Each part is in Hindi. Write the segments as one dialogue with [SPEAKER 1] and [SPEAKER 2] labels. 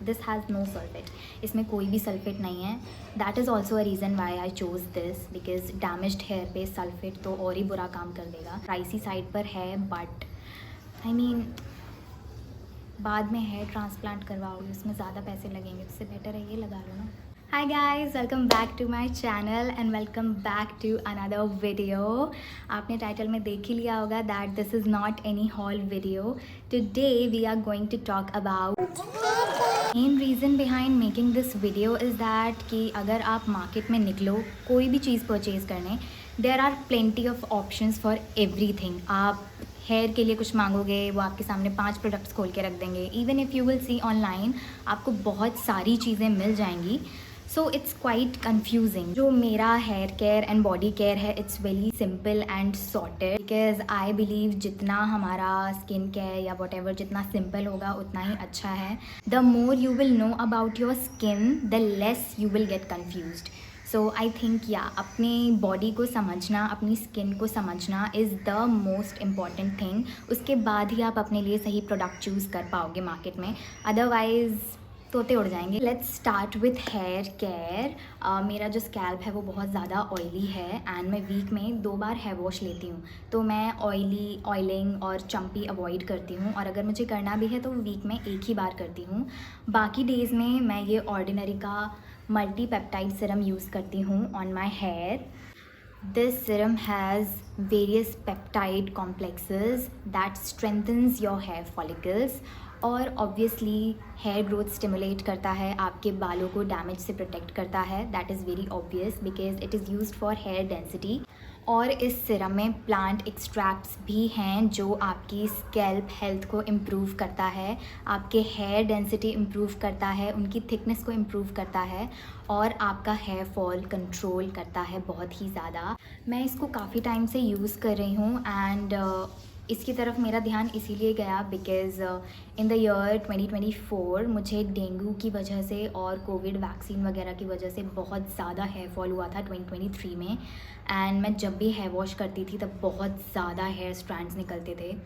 [SPEAKER 1] दिस हैज़ नो सल्फेट, इसमें कोई भी सल्फेट नहीं है. That is also a reason why I chose this, because damaged hair पे सल्फेट तो और ही बुरा काम कर देगा. प्राइसी साइड पर है, बट आई मीन बाद में हेयर ट्रांसप्लांट करवाओगे, उसमें ज़्यादा पैसे लगेंगे, उससे बेटर है ये लगा लो ना. Hi guys, welcome back to my channel and welcome back to another video. आपने टाइटल में देख ही लिया होगा that this is not any haul video. Today we are going to talk about main reason behind making this video is that कि अगर आप मार्केट में निकलो कोई भी चीज़ परचेज़ करने, there are plenty of options for everything. आप हेयर के लिए कुछ मांगोगे, वो आपके सामने 5 प्रोडक्ट्स खोल के रख देंगे. Even if you will see online, आपको बहुत सारी चीज़ें मिल जाएंगी. So it's quite confusing. जो मेरा hair care and body care है, it's very simple and sorted, because I believe जितना हमारा स्किन केयर या वॉट एवर जितना सिंपल होगा उतना ही अच्छा है. The more you will know about your skin, the less you will get confused. So I think या अपनी बॉडी को समझना, अपनी स्किन को समझना is the most important thing. उसके बाद ही आप अपने लिए सही प्रोडक्ट चूज़ कर पाओगे मार्केट में, अदरवाइज़ तोते उड़ जाएंगे. Let's start with hair care. मेरा जो स्कैल्प है वो बहुत ज़्यादा ऑयली है एंड मैं वीक में 2 बार हेयर वॉश लेती हूँ. तो मैं ऑयलिंग और चंपी अवॉइड करती हूँ, और अगर मुझे करना भी है तो वीक में 1 ही बार करती हूँ. बाकी डेज़ में मैं ये ऑर्डिनरी का मल्टी पेप्टाइड सीरम यूज़ करती हूँ on my hair. This serum has various peptide complexes that strengthens your hair follicles और ऑब्वियसली हेयर ग्रोथ स्टिमुलेट करता है, आपके बालों को डैमेज से प्रोटेक्ट करता है. That is very obvious because it is used for hair density. और इस सिरम में प्लांट एक्सट्रैक्ट्स भी हैं जो आपकी स्कैल्प हेल्थ को इम्प्रूव करता है, आपके हेयर डेंसिटी इम्प्रूव करता है, उनकी थिकनेस को इम्प्रूव करता है, और आपका हेयर फॉल कंट्रोल करता है बहुत ही ज़्यादा. मैं इसको काफ़ी टाइम से यूज़ कर रही हूँ एंड इसकी तरफ मेरा ध्यान इसीलिए गया बिकॉज़ इन द ईयर 2024 मुझे डेंगू की वजह से और कोविड वैक्सीन वगैरह की वजह से बहुत ज़्यादा हेयर फॉल हुआ था 2023 में. एंड मैं जब भी हेयर वॉश करती थी तब बहुत ज़्यादा हेयर स्ट्रैंड्स निकलते थे,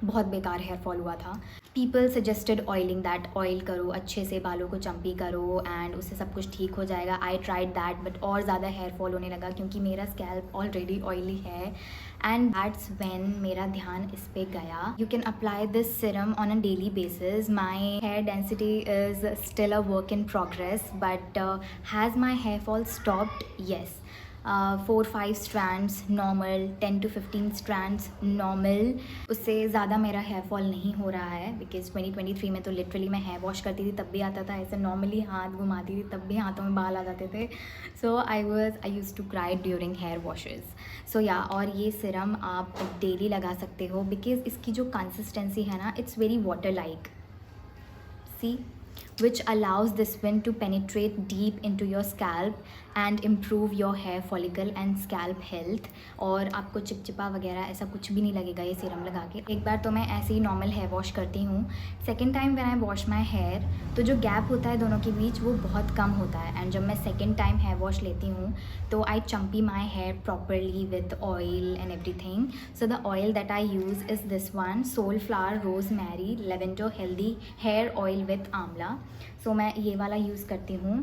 [SPEAKER 1] बहुत बेकार हेयर फॉल हुआ था. People suggested oiling, that oil करो, अच्छे से बालों को चंपी करो एंड उससे सब कुछ ठीक हो जाएगा. आई ट्राइड दैट बट और ज़्यादा हेयर फॉल होने लगा क्योंकि मेरा स्कैल्प ऑलरेडी ऑयली है. एंड दैट्स व्हेन मेरा ध्यान इस पे गया. You can apply this serum on a daily basis. My hair density is still a work in progress but has my hair fall stopped? Yes. 4-5 strands normal, 10 to 15 strands normal. उससे ज़्यादा मेरा हेयर फॉल नहीं हो रहा है बिकॉज 2023 में तो लिटरली मैं हेयर वॉश करती थी तब भी आता था, ऐसे नॉर्मली हाथ घुमाती थी तब भी हाथों में बाल आ जाते थे. So I use to cry during hair washes. So yeah, और ये सिरम आप डेली लगा सकते हो बिकॉज इसकी जो कंसिस्टेंसी है ना, it's very water like, see, which allows this wind to penetrate deep into your scalp and improve your hair follicle and scalp health. और आपको चिपचिपा वगैरह ऐसा कुछ भी नहीं लगेगा ये सीरम लगा के. एक बार तो मैं ऐसे ही नॉर्मल हेयर वॉश करती हूँ. Second time when I wash my hair तो जो गैप होता है दोनों के बीच वो बहुत कम होता है. एंड जब मैं सेकेंड टाइम हेयर वॉश लेती हूँ तो I champi my hair properly with oil and everything. So the oil that I use is this one, soul flower rosemary lavender healthy hair oil with amla. So मैं ये वाला यूज़ करती हूँ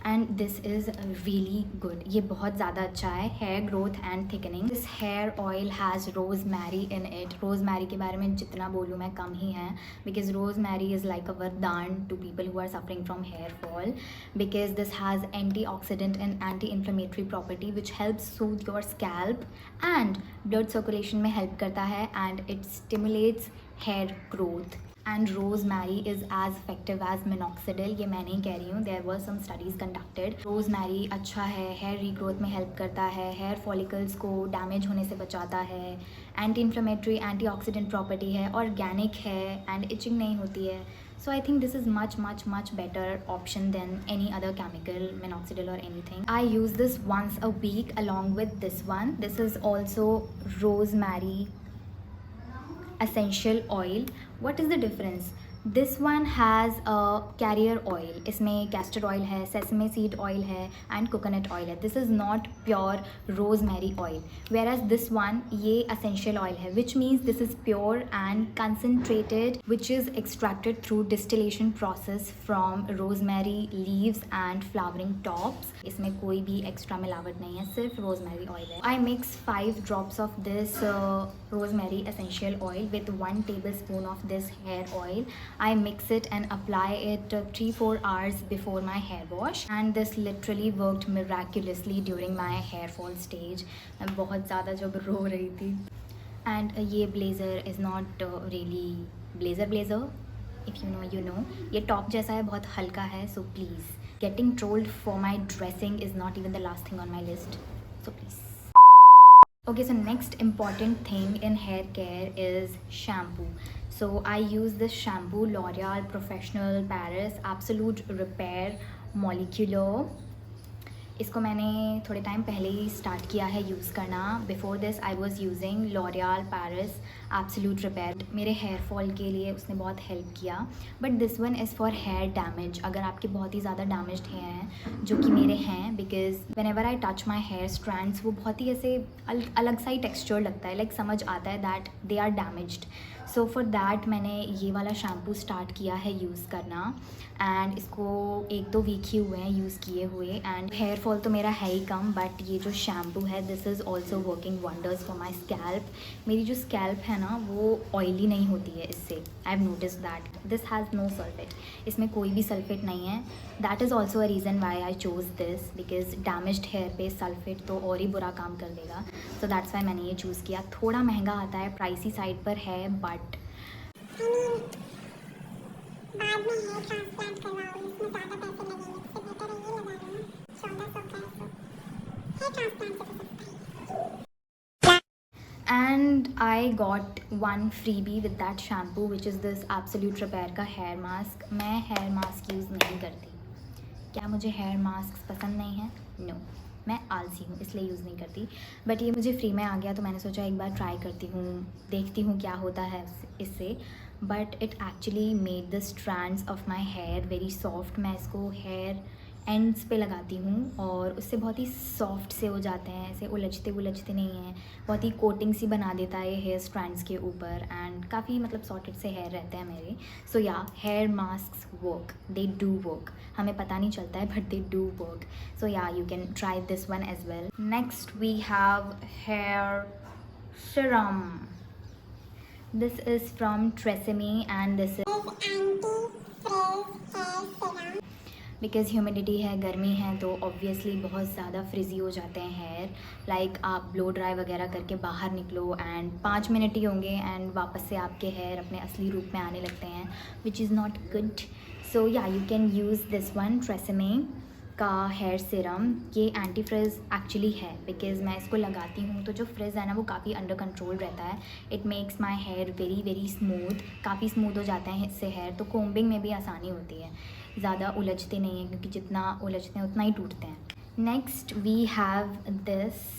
[SPEAKER 1] and this is really good. ये बहुत ज़्यादा अच्छा है hair growth and thickening. This hair oil has rosemary in it. Rosemary के बारे में जितना बोलूँ मैं कम ही है because rosemary is like a वरदान to people who are suffering from hair fall because this has anti oxidant and anti inflammatory property which helps soothe your scalp and blood circulation में हेल्प करता है and it stimulates hair growth. And rosemary is as effective as minoxidil. ये मैं नहीं कह रही हूँ, there were some studies conducted. Rosemary अच्छा है, हेयर रीग्रोथ में हेल्प करता है, हेयर फॉलिकल्स को डैमेज होने से बचाता है, एंटी इन्फ्लेमेटरी एंटीऑक्सीडेंट प्रॉपर्टी है, ऑर्गेनिक है एंड इचिंग नहीं होती है. So I think this is much better option than any other chemical, minoxidil or anything. I use this once a week along with this one. This is also rosemary essential oil. What is the difference? This one has a carrier oil, इसमें कैस्टर ऑयल है, सेसमे सीड ऑयल है एंड कोकोनट ऑयल है. This is not pure rosemary oil, whereas this one ये असेंशियल ऑयल है, which means this is pure and concentrated which is extracted through distillation process from rosemary leaves and flowering tops. इसमें कोई भी एक्स्ट्रा मिलावट नहीं है, सिर्फ रोजमेरी ऑयल है. I mix 5 drops of this rosemary essential oil with 1 tablespoon of this hair oil. I mix it and apply it 3-4 hours before my hair wash, and this literally worked miraculously during my hair fall stage. मैं बहुत ज़्यादा जब रो रही थी. And ये blazer is not really blazer. If you know. ये top जैसा है, बहुत हल्का है. So please, getting trolled for my dressing is not even the last thing on my list. So please. Okay, so next important thing in hair care is shampoo. So I use this shampoo, L'Oreal Professional Paris Absolute Repair Molecular. इसको मैंने थोड़े टाइम पहले ही स्टार्ट किया है यूज़ करना. Before this I was using L'Oreal Paris Absolute Repair. मेरे हेयर फॉल के लिए उसने बहुत हेल्प किया. But this one is for hair damage. अगर आपके बहुत ही ज़्यादा डैमेज्ड हेयर हैं, जो कि मेरे हैं, because whenever I touch my hair strands वो बहुत ही ऐसे अलग सा ही टेक्स्चर लगता है, लाइक समझ आता है that they are damaged. So for that मैंने ये वाला शैम्पू स्टार्ट किया है यूज़ करना. एंड इसको 1-2 वीक ही हुए हैं यूज़ किए हुए. एंड हेयर फॉल तो मेरा है ही कम, बट ये जो शैम्पू है this is also working wonders for my scalp. मेरी जो स्कैल्प है ना वो ऑयली नहीं होती है इससे. I have notice that. This has no sulphate, इसमें कोई भी सल्फेट नहीं है. That is also a reason why I chose this, because damaged hair पे सल्फेट तो और ही बुरा काम कर देगा. सो दैट्स वाई मैंने ये चूज़ किया. थोड़ा महंगा आता है, प्राइसी साइड पर है, बट
[SPEAKER 2] बाद में हेयर ट्रांसप्लांट करवाओ, इसमें ज़्यादा पैसे लगेंगे, इससे बेटर है ये लगा लो ना, 1400 हेयर ट्रांसप्लांट से तो सस्ता है.
[SPEAKER 1] And I got 1 freebie with that shampoo which is this Absolute Repair का हेयर मास्क. मैं हेयर मास्क यूज़ नहीं करती. क्या मुझे हेयर मास्क पसंद नहीं है? नो, मैं आलसी हूँ इसलिए यूज़ नहीं करती. बट ये मुझे फ्री में आ गया तो मैंने सोचा एक बार ट्राई करती हूँ, देखती हूँ क्या होता है इससे. But it actually made the strands of my hair very soft. मैं इसको हेयर एंड्स पे लगाती हूँ और उससे बहुत ही सॉफ्ट से हो जाते हैं, ऐसे उलझते नहीं हैं. बहुत ही कोटिंग सी बना देता है ये हेयर स्ट्रैंड्स के ऊपर. एंड काफ़ी मतलब सॉर्टेड से हेयर रहते हैं मेरे. So yeah, hair mask work, they do work. हमें पता नहीं चलता है but they do work. So yeah, you can try this one as well. Next we have hair serum. This is from Tresemme and this is because humidity है, गर्मी है, तो ऑब्वियसली बहुत ज़्यादा फ्रिजी हो जाते हैं हेयर. लाइक आप ब्लो ड्राई वगैरह करके बाहर निकलो एंड 5 मिनट ही होंगे एंड वापस से आपके हेयर अपने असली रूप में आने लगते हैं, which is not good. So yeah, you can use this one, TRESemme का हेयर सीरम. ये एंटी फ्रिज एक्चुअली है, बिकॉज मैं इसको लगाती हूँ तो जो फ्रिज है ना वो काफ़ी अंडर कंट्रोल रहता है. It makes my hair very smooth. काफ़ी स्मूथ हो जाते हैं इससे हेयर, तो कोम्बिंग में भी आसानी होती है, ज़्यादा उलझते नहीं हैं, क्योंकि जितना उलझते हैं उतना ही टूटते हैं. Next we have this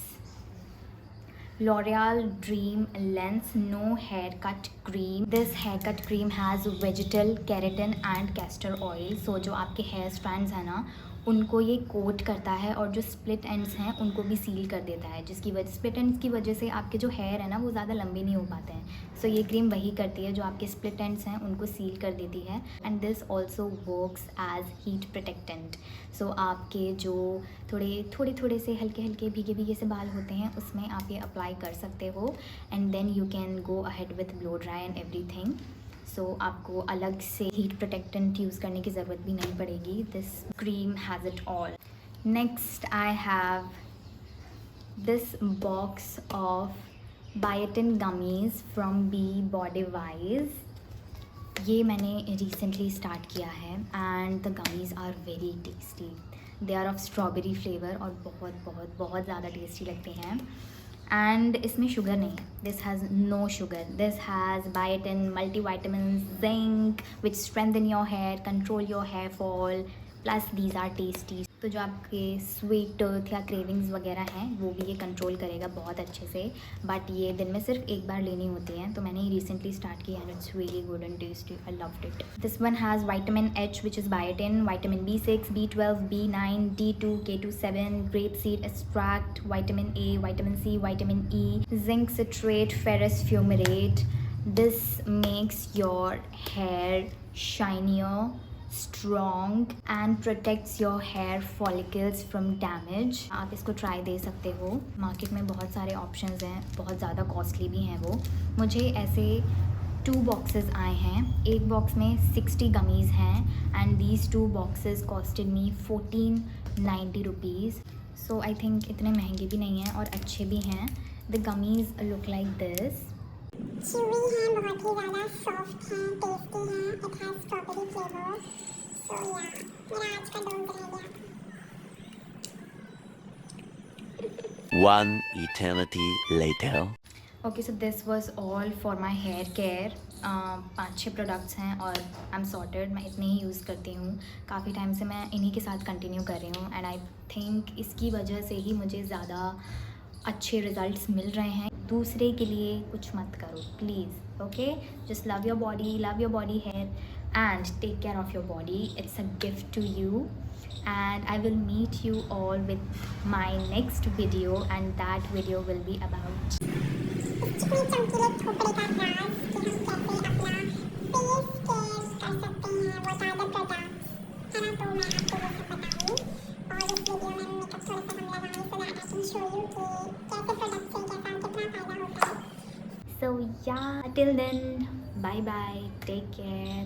[SPEAKER 1] L'Oreal Dream Lens No Haircut Cream. This haircut cream has vegetal keratin and castor oil. So जो आपके हेयर स्ट्रैंड्स हैं ना उनको ये कोट करता है और जो स्प्लिट एंड्स हैं उनको भी सील कर देता है, जिसकी वजह स्प्लिट एंड्स की वजह से आपके जो हेयर है ना वो ज़्यादा लंबे नहीं हो पाते हैं. सो ये क्रीम वही करती है, जो आपके स्प्लिट एंड्स हैं उनको सील कर देती है. And this also works as heat protectant. So आपके जो थोड़े से हल्के भीगे से बाल होते हैं उसमें आप ये अप्लाई कर सकते हो. And then you can go ahead with blow dry and everything. So आपको अलग से हीट प्रोटेक्टेंट यूज़ करने की ज़रूरत भी नहीं पड़ेगी. This cream has it all. Next I have this box of biotin gummies from Be Bodywise. ये मैंने रिसेंटली स्टार्ट किया है and the gummies are very tasty. They are of strawberry flavour और बहुत ज़्यादा टेस्टी लगते हैं. एंड इसमें शुगर नहीं है. This has no sugar. This has biotin, multivitamins, zinc which strengthen your hair, control your hair fall, plus these are tasty. तो जो आपके स्वीट टूथ या क्रेविंग्स वगैरह हैं वो भी ये कंट्रोल करेगा बहुत अच्छे से। बट ये दिन में सिर्फ एक बार लेनी होती हैं, तो मैंने रिसेंटली स्टार्ट किया and it's really good and tasty, I loved it. This one has vitamin H which is biotin, vitamin B6, B12, B9, D2, K27, grape seed extract, vitamin A, vitamin C, vitamin E, zinc citrate, ferrous fumarate. This makes your hair shinier, strong and protects your hair follicles from damage. आप इसको ट्राई दे सकते हो। मार्केट में बहुत सारे ऑप्शंस हैं, बहुत ज़्यादा कॉस्टली भी हैं वो। मुझे ऐसे 2 बॉक्सेस आए हैं, एक बॉक्स में 60 गमीज़ हैं and these 2 boxes costed me 1490 rupees. So I think इतने महंगे भी नहीं हैं और अच्छे भी हैं। The gummies look like this.
[SPEAKER 2] chewy हैं, बहुत ही ज़्यादा सॉफ्ट हैं, टेस्टी हैं, इट हैज़ स्ट्रॉबेरी फ्लेवर। सो या मेरा आज का डोज रह गया।
[SPEAKER 3] One eternity later.
[SPEAKER 1] Okay so this was all for my hair care. 5-6 products हैं और आई एम सॉर्टेड। मैं इतने ही यूज़ करती हूँ, काफ़ी टाइम से मैं इन्हीं के साथ कंटिन्यू कर रही हूँ एंड आई थिंक इसकी वजह से ही मुझे ज़्यादा अच्छे रिजल्ट्स मिल रहे हैं। दूसरे के लिए कुछ मत करो please, okay? Just love your body hair and take care of your body. It's a gift to you and I will meet you all with my next video and that video will be about
[SPEAKER 2] इतने चमकीले खोपड़े का राज कि हम कैसे अपना फेस केयर कर सकते हैं, what are the products, है ना? तो मैं आपको ये सब बताऊंगी और इस वीडियो में मेकअप थोड़ा सा हम लगाएंगे so that I can show you कि कैसे प्रोडक्ट से कैसा कितना फ़ायदा होता है।
[SPEAKER 1] so yeah till then bye bye, take care।